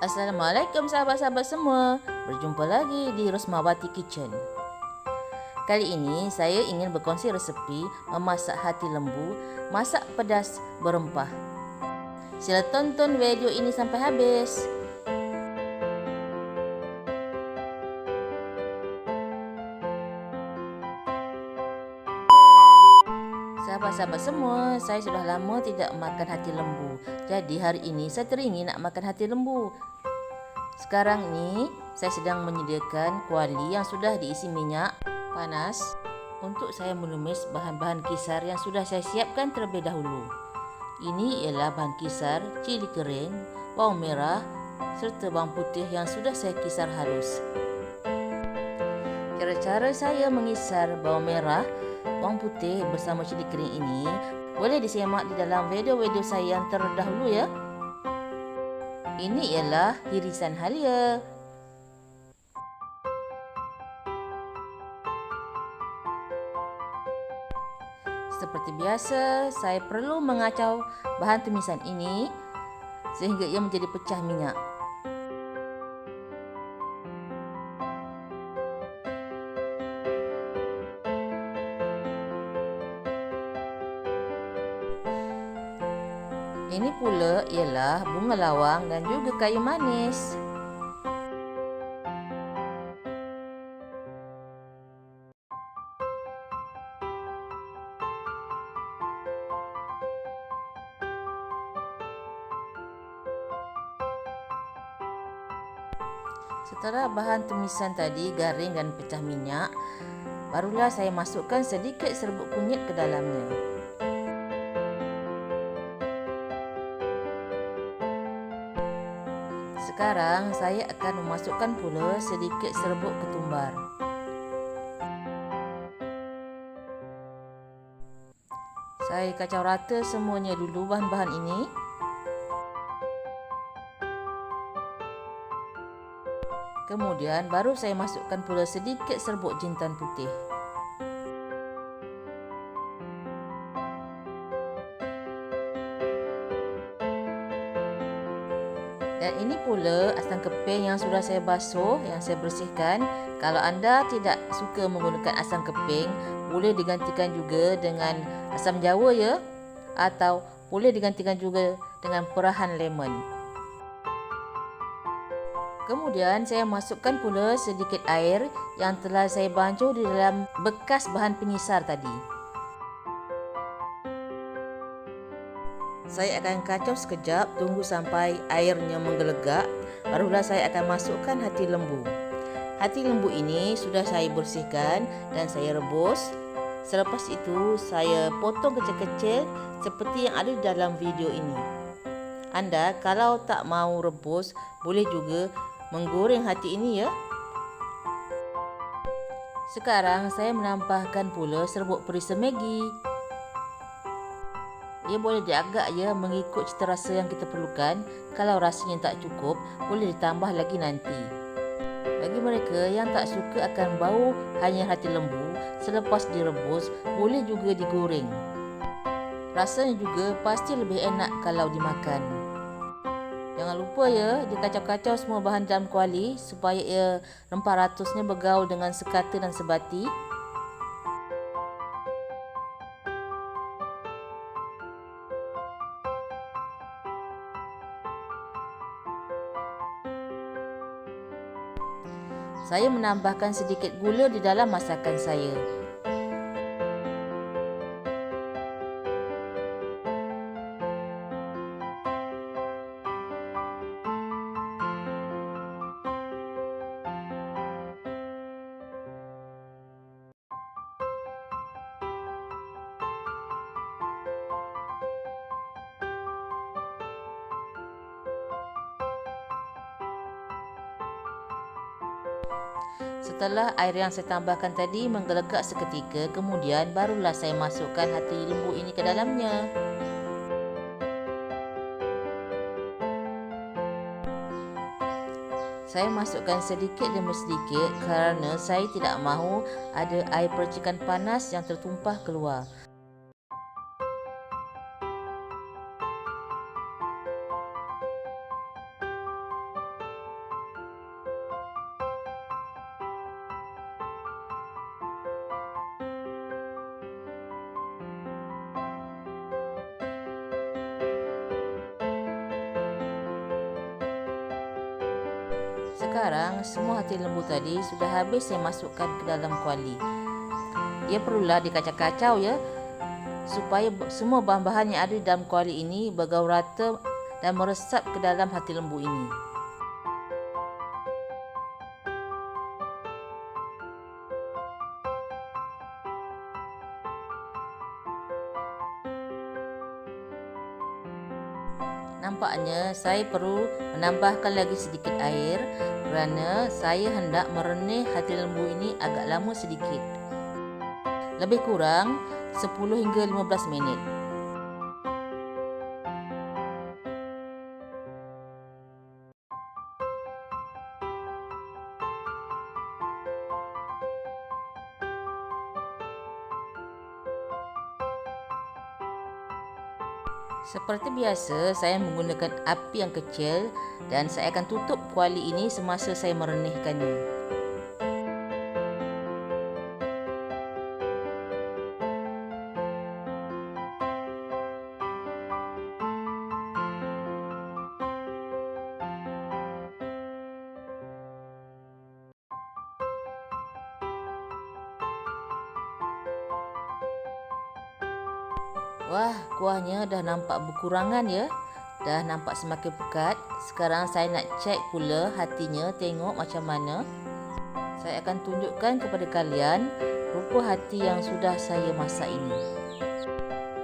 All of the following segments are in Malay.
Assalamualaikum sahabat-sahabat semua. Berjumpa lagi di Rosmawati Kitchen. Kali ini saya ingin berkongsi resepi memasak hati lembu, masak pedas berempah. Sila tonton video ini sampai habis. Sahabat-sahabat semua, saya sudah lama tidak makan hati lembu. Jadi hari ini saya teringin nak makan hati lembu. Sekarang ini saya sedang menyediakan kuali yang sudah diisi minyak panas untuk saya menumis bahan-bahan kisar yang sudah saya siapkan terlebih dahulu. Ini ialah bahan kisar, cili kering, bawang merah serta bawang putih yang sudah saya kisar halus. Cara-cara saya mengisar bawang merah, bawang putih bersama cili kering ini boleh disimak di dalam video-video saya yang terdahulu ya. Ini ialah irisan halia. Seperti biasa, saya perlu mengacau bahan tumisan ini sehingga ia menjadi pecah minyak. Ini pula ialah bunga lawang dan juga kayu manis. Setelah bahan tumisan tadi garing dan pecah minyak, barulah saya masukkan sedikit serbuk kunyit ke dalamnya. Sekarang saya akan memasukkan pula sedikit serbuk ketumbar. Saya kacau rata semuanya dulu bahan-bahan ini. Kemudian baru saya masukkan pula sedikit serbuk jintan putih. Dan ini pula asam keping yang sudah saya basuh, yang saya bersihkan. Kalau anda tidak suka menggunakan asam keping, boleh digantikan juga dengan asam jawa ya. Atau boleh digantikan juga dengan perahan lemon. Kemudian saya masukkan pula sedikit air yang telah saya bancuh di dalam bekas bahan pengisar tadi. Saya akan kacau sekejap, tunggu sampai airnya menggelegak, barulah saya akan masukkan hati lembu. Hati lembu ini sudah saya bersihkan dan saya rebus. Selepas itu saya potong kecil-kecil seperti yang ada di dalam video ini. Anda kalau tak mau rebus, boleh juga menggoreng hati ini ya. Sekarang saya menambahkan pula serbuk perisa Maggi. Ia boleh diagak ya mengikut cita rasa yang kita perlukan. Kalau rasanya tak cukup, boleh ditambah lagi nanti. Bagi mereka yang tak suka akan bau hanya hati lembu, selepas direbus, boleh juga digoreng. Rasanya juga pasti lebih enak kalau dimakan. Jangan lupa ya, dikacau-kacau semua bahan dalam kuali supaya ia rempah ratusnya bergaul dengan sekata dan sebati. Saya menambahkan sedikit gula di dalam masakan saya. Setelah air yang saya tambahkan tadi menggelegak seketika, kemudian barulah saya masukkan hati lembu ini ke dalamnya. Saya masukkan sedikit demi sedikit kerana saya tidak mahu ada air percikan panas yang tertumpah keluar. Sekarang semua hati lembu tadi sudah habis saya masukkan ke dalam kuali. Ia perlulah dikacau-kacau ya, supaya semua bahan-bahan yang ada di dalam kuali ini bergaul rata dan meresap ke dalam hati lembu ini. Nampaknya saya perlu menambahkan lagi sedikit air kerana saya hendak merenih hati lembu ini agak lama sedikit. Lebih kurang 10 hingga 15 minit. Seperti biasa, saya menggunakan api yang kecil dan saya akan tutup kuali ini semasa saya merenihkannya. Wah, kuahnya dah nampak berkurangan ya. Dah nampak semakin pekat. Sekarang saya nak cek pula hatinya, tengok macam mana. Saya akan tunjukkan kepada kalian rupa hati yang sudah saya masak ini.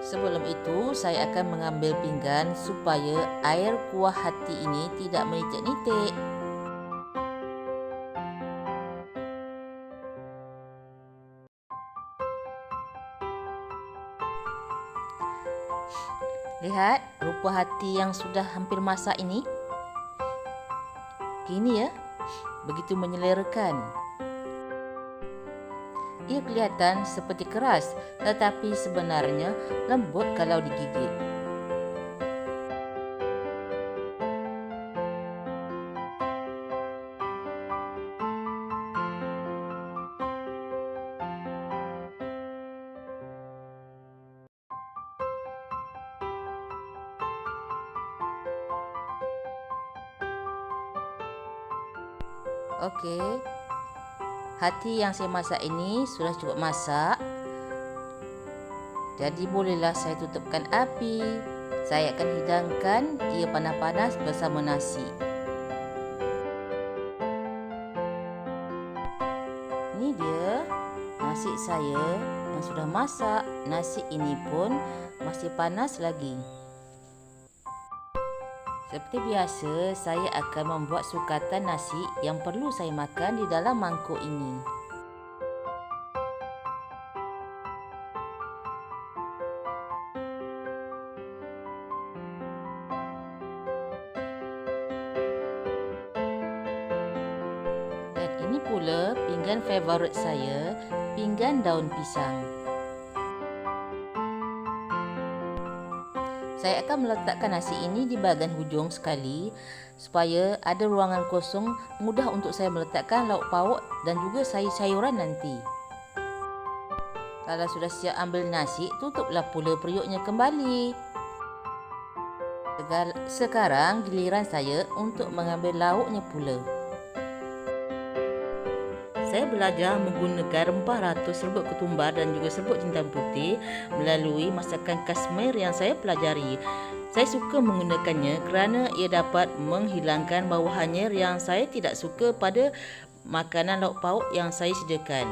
Sebelum itu, saya akan mengambil pinggan supaya air kuah hati ini tidak menitik-nitik. Lihat rupa hati yang sudah hampir masak ini. Gini ya, begitu menyelerakan. Ia kelihatan seperti keras, tetapi sebenarnya lembut kalau digigit. Okey, hati yang saya masak ini sudah cukup masak. Jadi bolehlah saya tutupkan api. Saya akan hidangkan ia panas-panas bersama nasi. Ini dia nasi saya yang sudah masak. Nasi ini pun masih panas lagi. Seperti biasa, saya akan membuat sukatan nasi yang perlu saya makan di dalam mangkuk ini. Dan ini pula pinggan favorit saya, pinggan daun pisang. Saya akan meletakkan nasi ini di bahagian hujung sekali supaya ada ruangan kosong mudah untuk saya meletakkan lauk pauk dan juga sayur-sayuran nanti. Kalau sudah siap ambil nasi, tutuplah pula periuknya kembali. Sekarang giliran saya untuk mengambil lauknya pula. Saya belajar menggunakan rempah ratus serbuk ketumbar dan juga serbuk jintan putih melalui masakan Kashmir yang saya pelajari. Saya suka menggunakannya kerana ia dapat menghilangkan bau hanyir yang saya tidak suka pada makanan lauk pauk yang saya sediakan.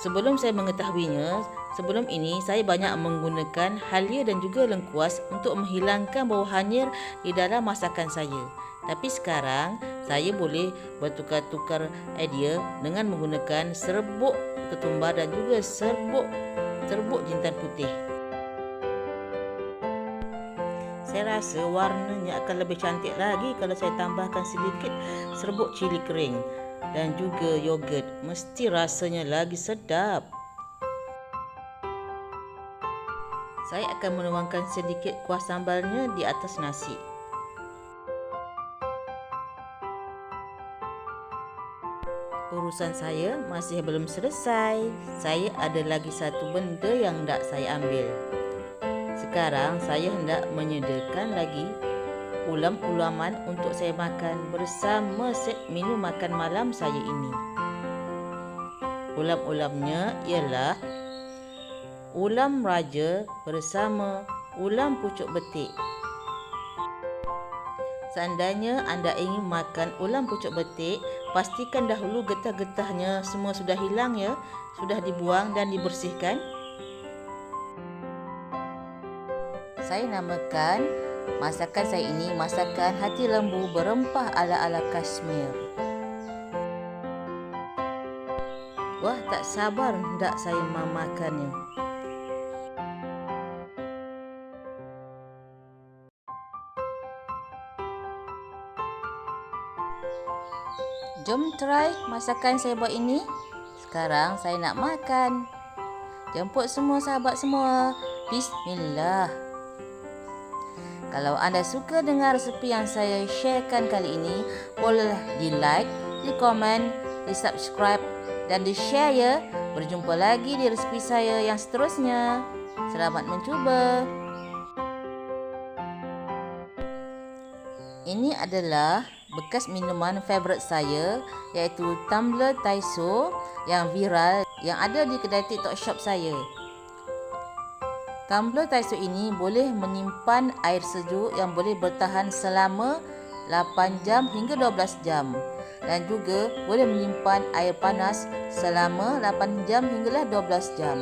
Sebelum saya mengetahuinya, sebelum ini saya banyak menggunakan halia dan juga lengkuas untuk menghilangkan bau hanyir di dalam masakan saya. Tapi sekarang saya boleh bertukar-tukar idea dengan menggunakan serbuk ketumbar dan juga serbuk jintan putih. Saya rasa warnanya akan lebih cantik lagi kalau saya tambahkan sedikit serbuk cili kering dan juga yogurt. Mesti rasanya lagi sedap. Saya akan menuangkan sedikit kuah sambalnya di atas nasi. Urusan saya masih belum selesai. Saya ada lagi satu benda yang hendak saya ambil. Sekarang saya hendak menyediakan lagi ulam-ulaman untuk saya makan bersama set menu makan malam saya ini. Ulam-ulamnya ialah ulam raja bersama ulam pucuk betik. Seandainya anda ingin makan ulam pucuk betik, pastikan dahulu getah-getahnya semua sudah hilang ya, sudah dibuang dan dibersihkan. Saya namakan masakan saya ini masakan hati lembu berempah ala-ala Kashmir. Wah, tak sabar hendak saya memakannya. Jom try masakan saya buat ini. Sekarang saya nak makan. Jemput semua sahabat semua. Bismillah. Kalau anda suka dengar resepi yang saya sharekan kali ini, bolehlah di like, di komen, di subscribe dan di share ya. Berjumpa lagi di resepi saya yang seterusnya. Selamat mencuba. Ini adalah bekas minuman favorit saya, iaitu tumbler Taiso yang viral yang ada di kedai TikTok shop saya. Tumbler Taiso ini boleh menyimpan air sejuk yang boleh bertahan selama 8 jam hingga 12 jam dan juga boleh menyimpan air panas selama 8 jam hinggalah 12 jam.